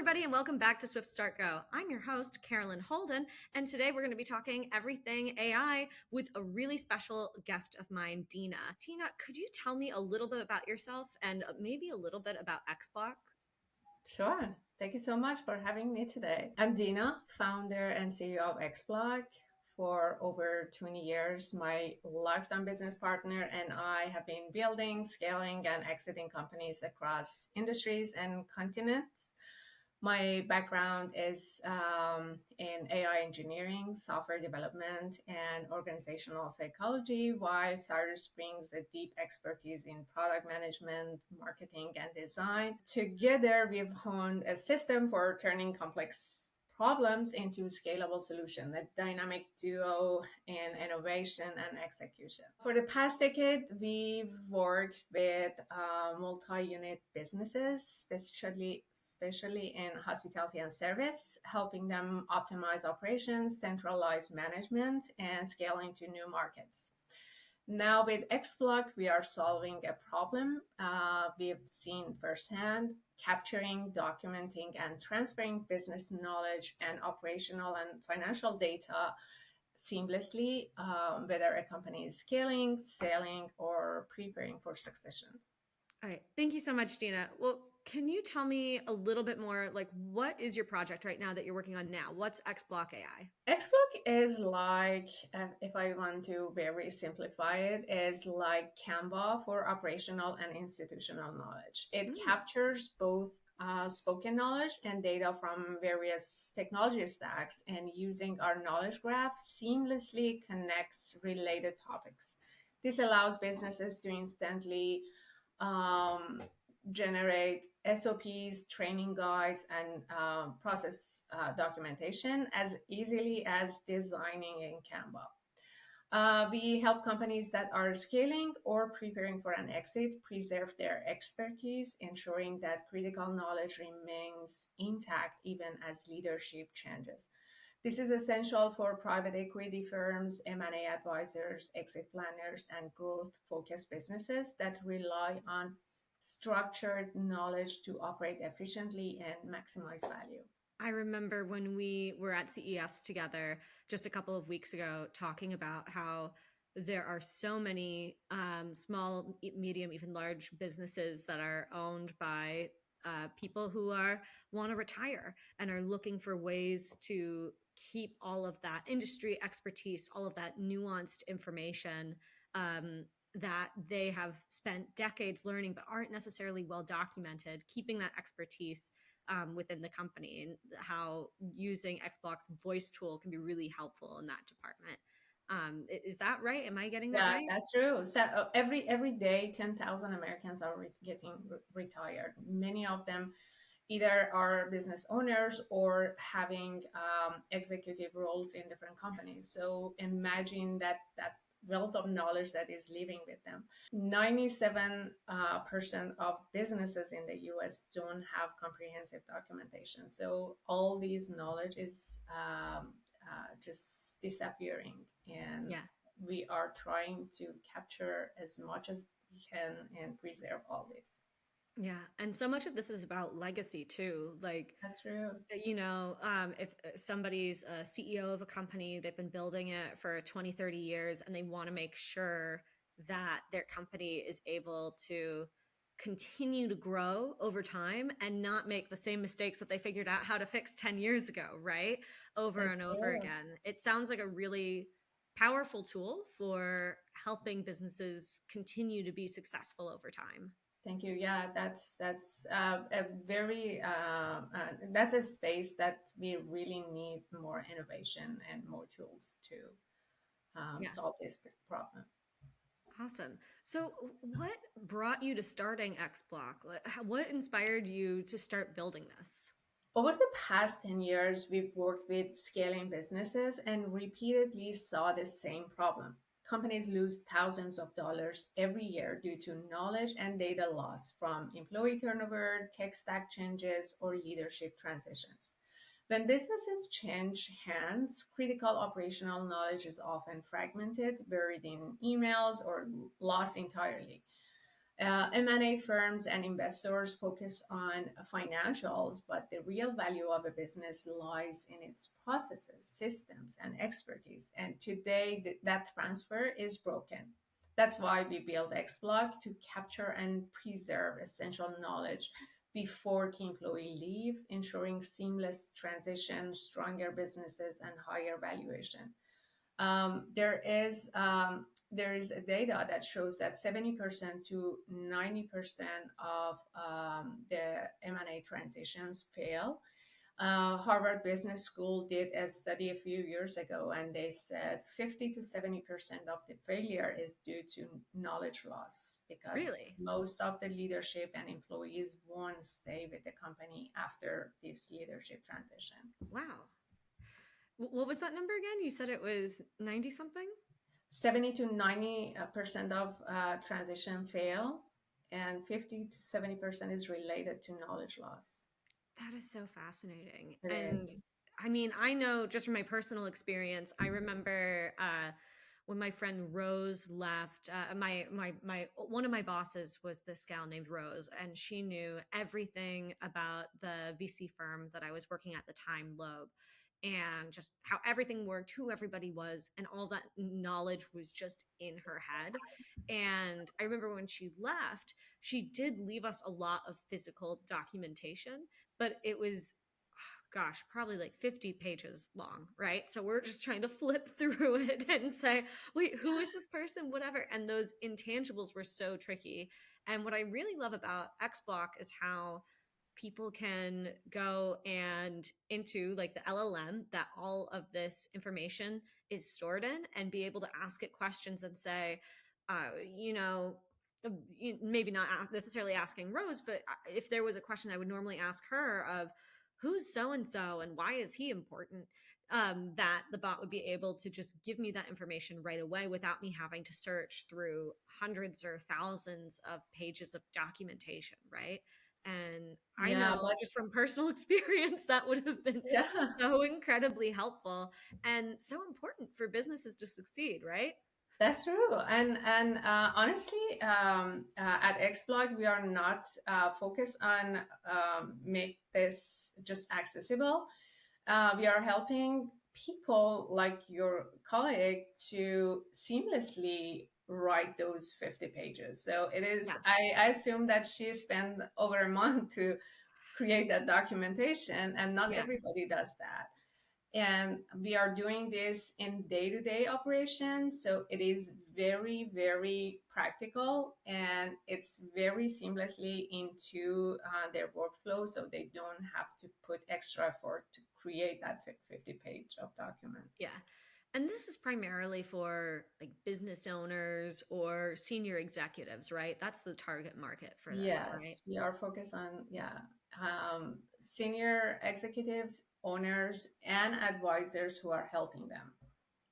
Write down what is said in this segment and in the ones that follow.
everybody, and welcome back to Swift Start Go. I'm your host, Carolyn Holden, and today we're going to be talking everything AI with a really special guest of mine, Dena. Dena, could you tell me a little bit about yourself and maybe a little bit about xBlock? Sure. Thank you so much for having me today. I'm Dena, founder and CEO of xBlock. For over 20 years, my lifetime business partner and I have been building, scaling, and exiting companies across industries and continents. My background is in AI engineering, software development, and organizational psychology, while Cyrus brings a deep expertise in product management, marketing, and design. Together, we've honed a system for turning complex problems into scalable solution, a dynamic duo in innovation and execution. For the past decade, we've worked with multi-unit businesses, especially in hospitality and service, helping them optimize operations, centralize management, and scale into new markets. Now with xBlock, we are solving a problem we've seen firsthand, capturing, documenting, and transferring business knowledge and operational and financial data seamlessly, whether a company is scaling, selling, or preparing for succession. All right. Thank you so much, Dena. Well, can you tell me a little bit more, like what is your project right now that you're working on now? What's xBlock AI? xBlock is like, if I want to very simplify it, is like Canva for operational and institutional knowledge. It captures both spoken knowledge and data from various technology stacks, and using our knowledge graph seamlessly connects related topics. This allows businesses to instantly um, generate SOPs, training guides, and process documentation as easily as designing in Canva. We help companies that are scaling or preparing for an exit preserve their expertise, ensuring that critical knowledge remains intact even as leadership changes. This is essential for private equity firms, M&A advisors, exit planners, and growth-focused businesses that rely on structured knowledge to operate efficiently and maximize value. I remember when we were at CES together just a couple of weeks ago talking about how there are so many small, medium, even large businesses that are owned by people who want to retire and are looking for ways to keep all of that industry expertise, all of that nuanced information that they have spent decades learning but aren't necessarily well documented, keeping that expertise within the company, and how using xBlock's voice tool can be really helpful in that department. Is that right? Am I getting that Yeah, right? that's true. So every day, 10,000 Americans are getting retired. Many of them either are business owners or having executive roles in different companies. So imagine that wealth of knowledge that is living with them. 97% of businesses in the US don't have comprehensive documentation. So all these knowledge is just disappearing. And Yeah. we are trying to capture as much as we can and preserve all this. Yeah. And so much of this is about legacy too. Like, That's true. if somebody's a CEO of a company, they've been building it for 20, 30 years, and they want to make sure that their company is able to continue to grow over time and not make the same mistakes that they figured out how to fix 10 years ago, right? Over That's and over true. again. It sounds like a really powerful tool for helping businesses continue to be successful over time. Thank you. Yeah, that's a very that's a space that we really need more innovation and more tools to Yeah. solve this problem. Awesome. So, what brought you to starting xBlock? What inspired you to start building this? Over the past 10 years, we've worked with scaling businesses and repeatedly saw the same problem. Companies lose thousands of dollars every year due to knowledge and data loss from employee turnover, tech stack changes, or leadership transitions. When businesses change hands, critical operational knowledge is often fragmented, buried in emails, or lost entirely. M&A firms and investors focus on financials, but the real value of a business lies in its processes, systems, and expertise. And today, that transfer is broken. That's why we build xBlock to capture and preserve essential knowledge before key employee leave, ensuring seamless transition, stronger businesses, and higher valuation. Um, there is there is a data that shows that 70% to 90% of the M&A transitions fail. Harvard Business School did a study a few years ago, and they said 50 to 70% of the failure is due to knowledge loss because Really? most of the leadership and employees won't stay with the company after this leadership transition. Wow. What was that number again? You said it was 90 something? 70 to 90% of transition fail, and 50 to 70% is related to knowledge loss. That is so fascinating. It And is. I mean, I know just from my personal experience, I remember when my friend Rose left, my one of my bosses was this gal named Rose, and she knew everything about the VC firm that I was working at the time, Loeb, and just how everything worked, who everybody was, and all that knowledge was just in her head. And I remember when she left, she did leave us a lot of physical documentation, but it was, gosh, probably like 50 pages long, right? So we're just trying to flip through it and say, wait, who is this person? Whatever. And those intangibles were so tricky. And what I really love about xBlock is how people can go and into like the LLM that all of this information is stored in and be able to ask it questions and say, you know, maybe not necessarily asking Rose, but if there was a question I would normally ask her of who's so and so and why is he important, that the bot would be able to just give me that information right away without me having to search through hundreds or thousands of pages of documentation, right? And I Yeah, know but just from personal experience that would have been yeah, so incredibly helpful and so important for businesses to succeed, right? that's true. And honestly, at xBlock, we are not focused on make this just accessible. We are helping people like your colleague to seamlessly write those 50 pages. So it is, Yeah. I assume that she spent over a month to create that documentation, and not Yeah. everybody does that. And we are doing this in day-to-day operations, so it is very, very practical, and it's very seamlessly into their workflow, so they don't have to put extra effort to create that 50 page of documents. Yeah. And this is primarily for like business owners or senior executives, right? That's the target market for this, right? Yes, we are focused on, senior executives, owners, and advisors who are helping them.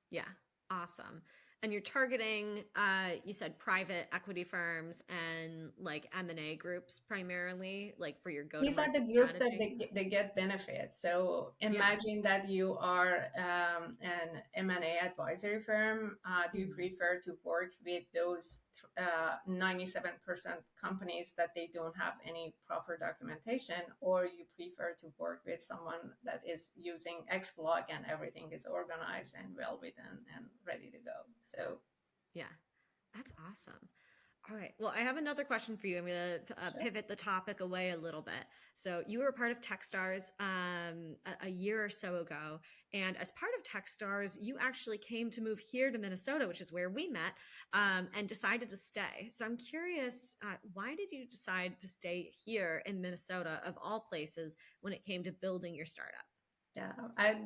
Yeah. Awesome. And you're targeting, you said private equity firms and like M&A groups primarily, like for your These are the go-to-market groups that strategy. they get benefits. So Yeah. imagine that you are an M&A advisory firm. Do you Mhm. prefer to work with those 97% companies that they don't have any proper documentation, or you prefer to work with someone that is using xBlock and everything is organized and well written and ready to go? So Yeah. That's awesome. All right. Well, I have another question for you. I'm going to sure. pivot the topic away a little bit. So, you were a part of Techstars a year or so ago. And as part of Techstars, you actually came to move here to Minnesota, which is where we met, and decided to stay. So, I'm curious, why did you decide to stay here in Minnesota, of all places, when it came to building your startup? Yeah,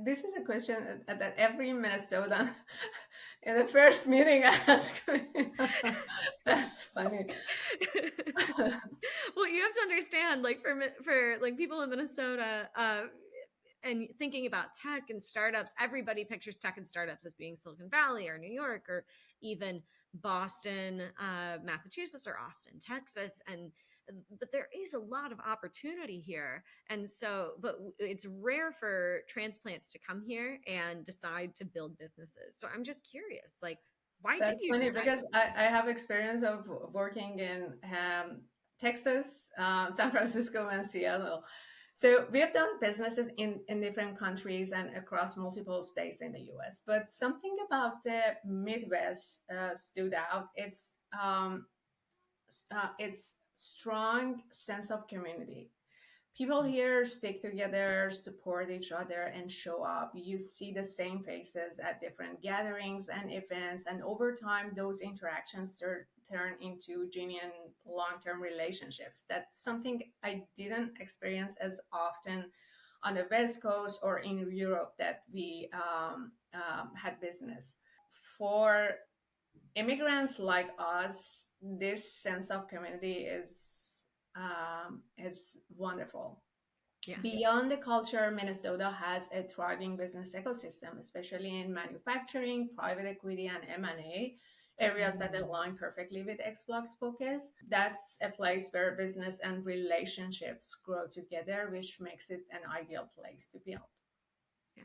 this is a question that every Minnesotan in the first meeting ask me. That's funny. Well, you have to understand, like for like people in Minnesota, and thinking about tech and startups, everybody pictures tech and startups as being Silicon Valley or New York or even Boston, Massachusetts, or Austin, Texas, and but there is a lot of opportunity here, and so but it's rare for transplants to come here and decide to build businesses. So I'm just curious, like, Why did That's you funny decide? because I have experience of working in Texas, San Francisco, and Seattle. So we have done businesses in different countries and across multiple states in the US. But something about the Midwest stood out. It's strong sense of community. People here stick together, support each other, and show up. You see the same faces at different gatherings and events, and over time, those interactions turn into genuine long-term relationships. That's something I didn't experience as often on the West Coast or in Europe that we had business. For immigrants like us, this sense of community is wonderful. Yeah. Beyond the culture, Minnesota has a thriving business ecosystem, especially in manufacturing, private equity, and M&A, areas that align perfectly with xBlock's focus. That's a place where business and relationships grow together, which makes it an ideal place to build. Yeah.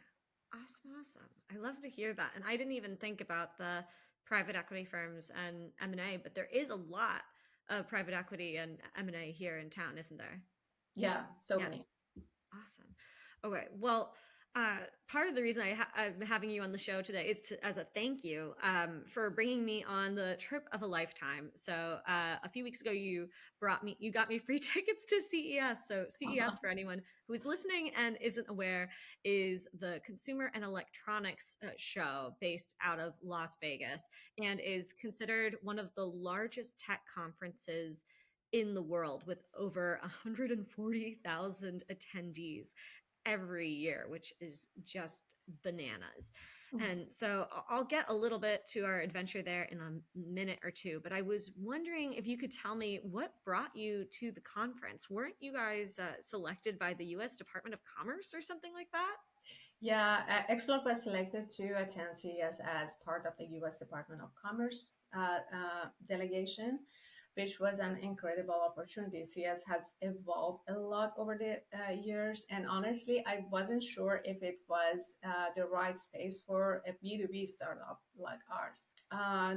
Awesome, awesome. I love to hear that. And I didn't even think about the private equity firms and M&A, but there is a lot of private equity and M&A here in town, isn't there? Yeah, so Yeah. many. Awesome. Okay. Well, part of the reason I'm having you on the show today is as a thank you for bringing me on the trip of a lifetime. So a few weeks ago, you got me free tickets to CES. So CES, for anyone who's listening and isn't aware, is the consumer and electronics show based out of Las Vegas and is considered one of the largest tech conferences in the world with over 140,000 attendees every year, which is just bananas. And so I'll get a little bit to our adventure there in a minute or two, but I was wondering if you could tell me what brought you to the conference. Weren't you guys selected by the US Department of Commerce or something like that? Yeah, xBlock was selected to attend CES as part of the U.S. Department of Commerce delegation, which was an incredible opportunity. CES has evolved a lot over the years, and honestly, I wasn't sure if it was the right space for a B2B startup like ours.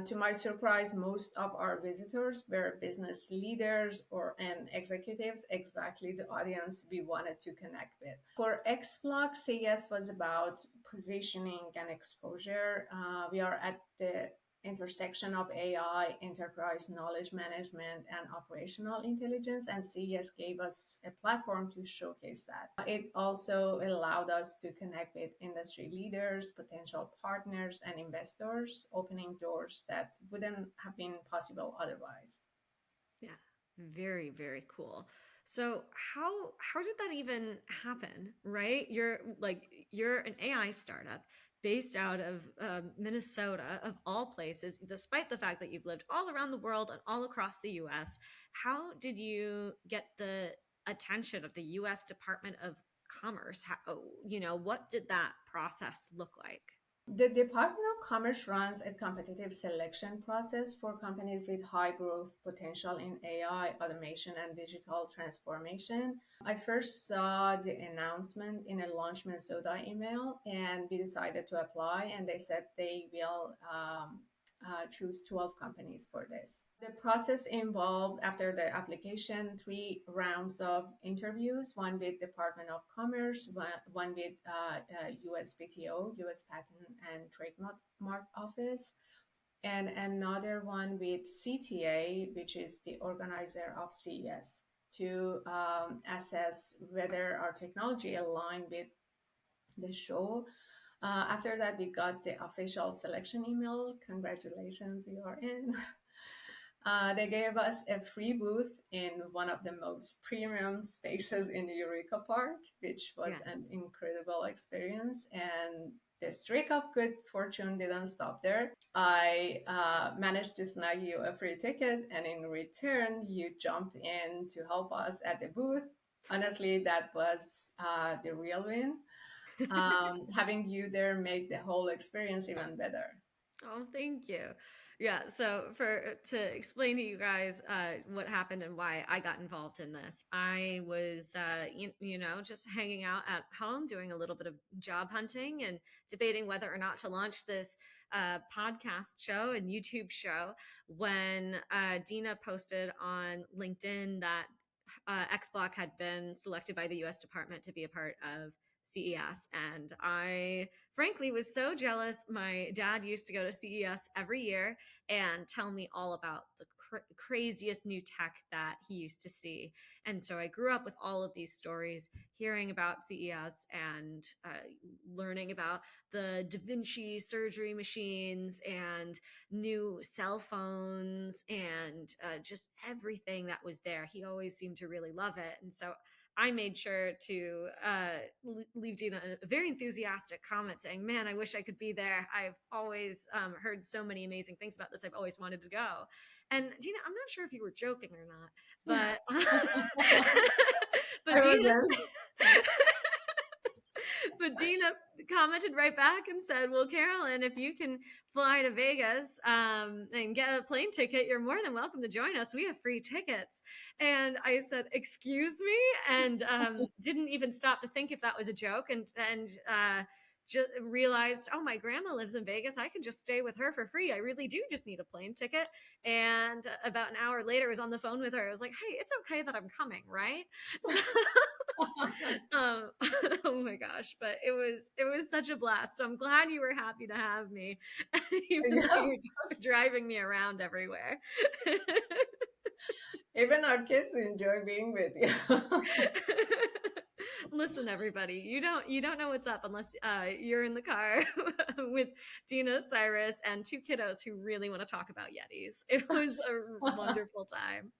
To my surprise, most of our visitors were business leaders and executives, exactly the audience we wanted to connect with. For xBlock, CES was about positioning and exposure. We are at the intersection of AI, enterprise knowledge management, and operational intelligence, and CES gave us a platform to showcase that. It also allowed us to connect with industry leaders, potential partners, and investors, opening doors that wouldn't have been possible otherwise. Yeah, very, very cool. So how did that even happen, right? You're an AI startup based out of Minnesota, of all places, despite the fact that you've lived all around the world and all across the U.S. How did you get the attention of the U.S. Department of Commerce? What did that process look like? The Department of Commerce runs a competitive selection process for companies with high growth potential in AI, automation, and digital transformation. I first saw the announcement in a Launch Minnesota email, and we decided to apply, and they said they will choose 12 companies for this. The process involved, after the application, 3 rounds of interviews, one with Department of Commerce, one with USPTO, US Patent and Trademark Office, and another one with CTA, which is the organizer of CES, to assess whether our technology aligned with the show. After that, we got the official selection email. Congratulations, you are in. They gave us a free booth in one of the most premium spaces in Eureka Park, which was Yeah. an incredible experience. And the streak of good fortune didn't stop there. I managed to snag you a free ticket, and in return, you jumped in to help us at the booth. Honestly, that was the real win. Having you there made the whole experience even better. Oh, thank you. Yeah, so to explain to you guys what happened and why I got involved in this, I was just hanging out at home doing a little bit of job hunting and debating whether or not to launch this podcast show and YouTube show when Dena posted on LinkedIn that xBlock had been selected by the U.S. Department to be a part of CES, and I frankly was so jealous. My dad used to go to CES every year and tell me all about the craziest new tech that he used to see. And so I grew up with all of these stories, hearing about CES and learning about the Da Vinci surgery machines and new cell phones and just everything that was there. He always seemed to really love it. And so I made sure to leave Dena a very enthusiastic comment saying, "Man, I wish I could be there. I've always heard so many amazing things about this. I've always wanted to go." And Dena, I'm not sure if you were joking or not, but but I Dena wasn't. but Dena commented right back and said, "Well, Carolyn, if you can fly to Vegas and get a plane ticket, you're more than welcome to join us. We have free tickets." And I said, "Excuse me," and didn't even stop to think if that was a joke, and just realized, oh, my grandma lives in Vegas. I can just stay with her for free. I really do just need a plane ticket. And about an hour later, I was on the phone with her. I was like, "Hey, it's okay that I'm coming, right?" So um, oh my gosh, but it was such a blast. I'm glad you were happy to have me, even though Yeah. you're driving me around everywhere. Even our kids enjoy being with you. Listen, everybody, you don't know what's up unless you're in the car with Dena, Cyrus, and two kiddos who really want to talk about Yetis. It was a wonderful time.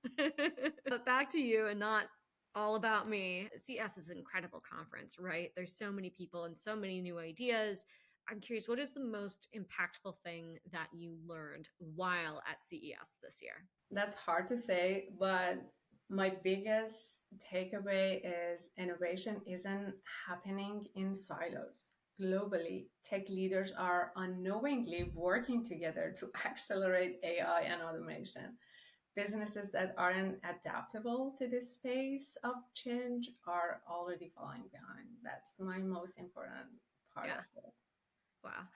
But back to you and not all about me. CS is an incredible conference, right? There's so many people and so many new ideas. I'm curious, what is the most impactful thing that you learned while at CES this year? That's hard to say, but my biggest takeaway is innovation isn't happening in silos. Globally, tech leaders are unknowingly working together to accelerate AI and automation. Businesses that aren't adaptable to this space of change are already falling behind. That's my most important part Yeah. of it. Wow.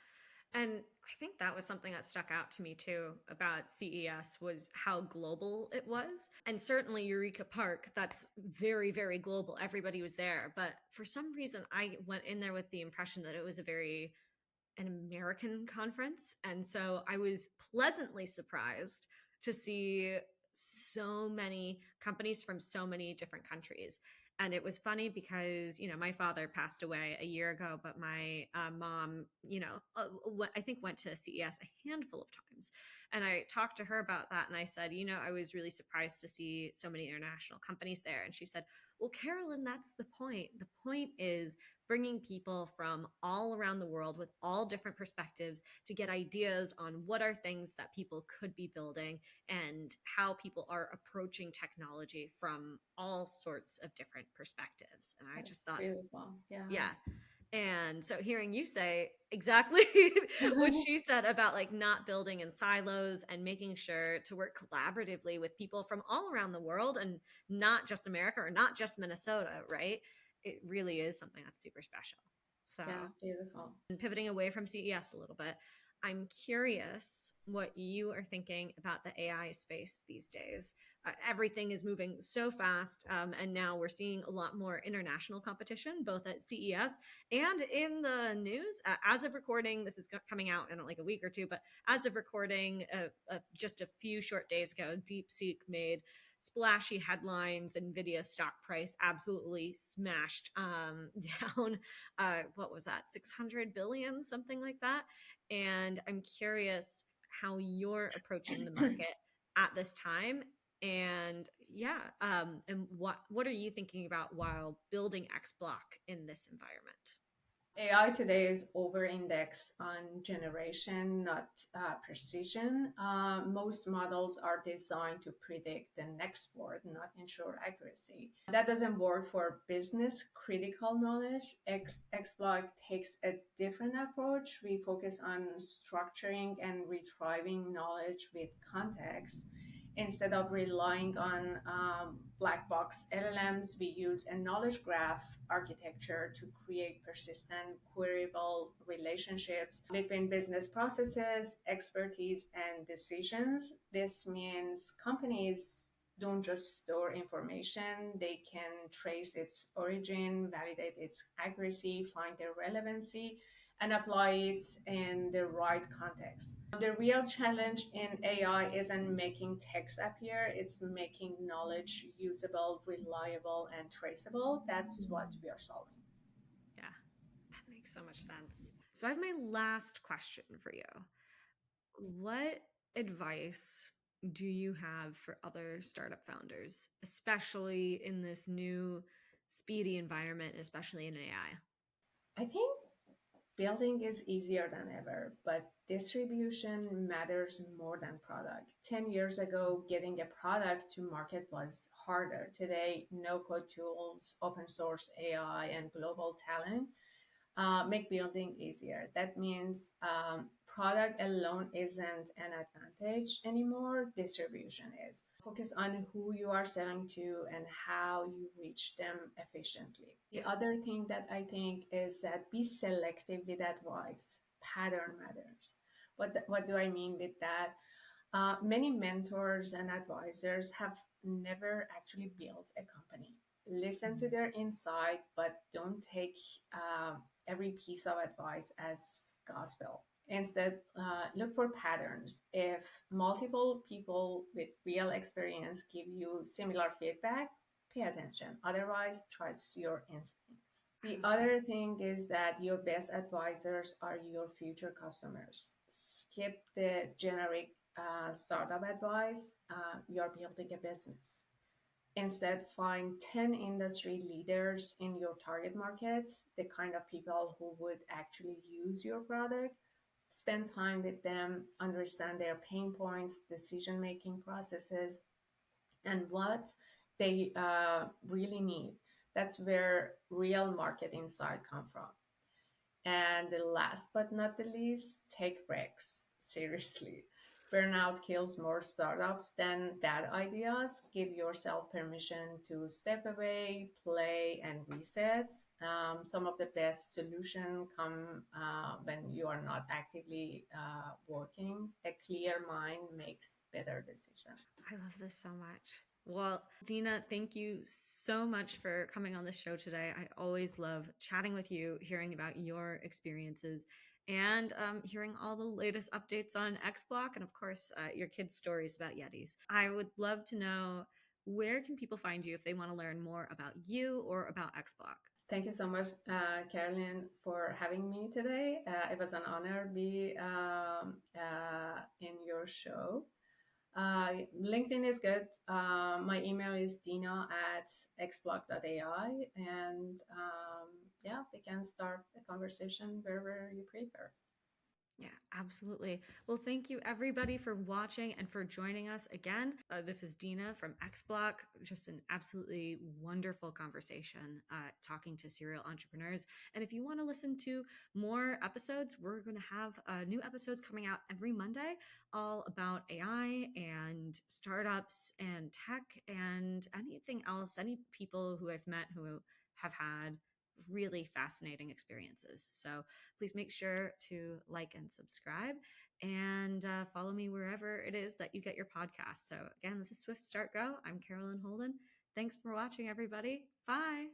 And I think that was something that stuck out to me too about CES was how global it was. And certainly Eureka Park, that's very, very global. Everybody was there. But for some reason, I went in there with the impression that it was an American conference. And so I was pleasantly surprised to see so many companies from so many different countries. And it was funny because, my father passed away a year ago, but my mom, I think went to CES a handful of times. And I talked to her about that. And I said, I was really surprised to see so many international companies there. And she said, "Well, Carolyn, that's the point. The point is bringing people from all around the world with all different perspectives to get ideas on what are things that people could be building and how people are approaching technology from all sorts of different perspectives." And I just That's thought, beautiful. Yeah. yeah. And so hearing you say exactly what she said about like not building in silos and making sure to work collaboratively with people from all around the world and not just America or not just Minnesota, right? It really is something that's super special. So, Yeah, beautiful. and pivoting away from CES a little bit, I'm curious what you are thinking about the AI space these days. Everything is moving so fast, and now we're seeing a lot more international competition, both at CES and in the news. As of recording, this is coming out in like a week or two, but as of recording, just a few short days ago, DeepSeek made splashy headlines. Nvidia stock price absolutely smashed down. What was that? 600 billion, something like that. And I'm curious how you're approaching the market at this time. And yeah, and what are you thinking about while building xBlock in this environment? AI today is over-indexed on generation, not precision. Most models are designed to predict the next word, not ensure accuracy. That doesn't work for business critical knowledge. xBlock takes a different approach. We focus on structuring and retrieving knowledge with context. Instead of relying on black box LLMs, we use a knowledge graph architecture to create persistent, queryable relationships between business processes, expertise, and decisions. This means companies don't just store information, they can trace its origin, validate its accuracy, find their relevancy, and apply it in the right context. The real challenge in AI isn't making text appear, it's making knowledge usable, reliable, and traceable. That's what we are solving. Yeah, that makes so much sense. So I have my last question for you. What advice do you have for other startup founders, especially in this new speedy environment, especially in AI? I think building is easier than ever, but distribution matters more than product. 10 years ago, getting a product to market was harder. Today, no code tools, open source AI, and global talent make building easier. That means product alone isn't an advantage anymore, distribution is. Focus on who you are selling to and how you reach them efficiently. The Yeah. other thing that I think is that be selective with advice. Pattern matters. What do I mean with that? Many mentors and advisors have never actually built a company. Listen to their insight, but don't take every piece of advice as gospel. Instead, look for patterns. If multiple people with real experience give you similar feedback, pay attention. Otherwise, trust your instincts. The other thing is that your best advisors are your future customers. Skip the generic startup advice. You're building a business. Instead, find 10 industry leaders in your target markets, the kind of people who would actually use your product. Spend time with them, understand their pain points, decision making processes, and what they really need. That's where real market insight come from. And the last but not the least, take breaks. Seriously. Burnout kills more startups than bad ideas. Give yourself permission to step away, play, and reset. Some of the best solutions come when you are not actively working. A clear mind makes better decisions. I love this so much. Well, Dena, thank you so much for coming on the show today. I always love chatting with you, hearing about your experiences, and hearing all the latest updates on xBlock, and of course, your kids' stories about Yetis. I would love to know, where can people find you if they want to learn more about you or about xBlock? Thank you so much, Carolyn, for having me today. It was an honor to be in your show. LinkedIn is good. My email is dina@xblock.ai. And yeah, we can start the conversation wherever you prefer. Yeah, absolutely. Well, thank you everybody for watching and for joining us again. This is Dena from xBlock. Just an absolutely wonderful conversation talking to serial entrepreneurs. And if you want to listen to more episodes, we're going to have new episodes coming out every Monday, all about AI and startups and tech and anything else, any people who I've met who have had really fascinating experiences. So please make sure to like and subscribe and follow me wherever it is that you get your podcast. So again, this is Swift Start Go. I'm Carolyn Holden. Thanks for watching, everybody. Bye.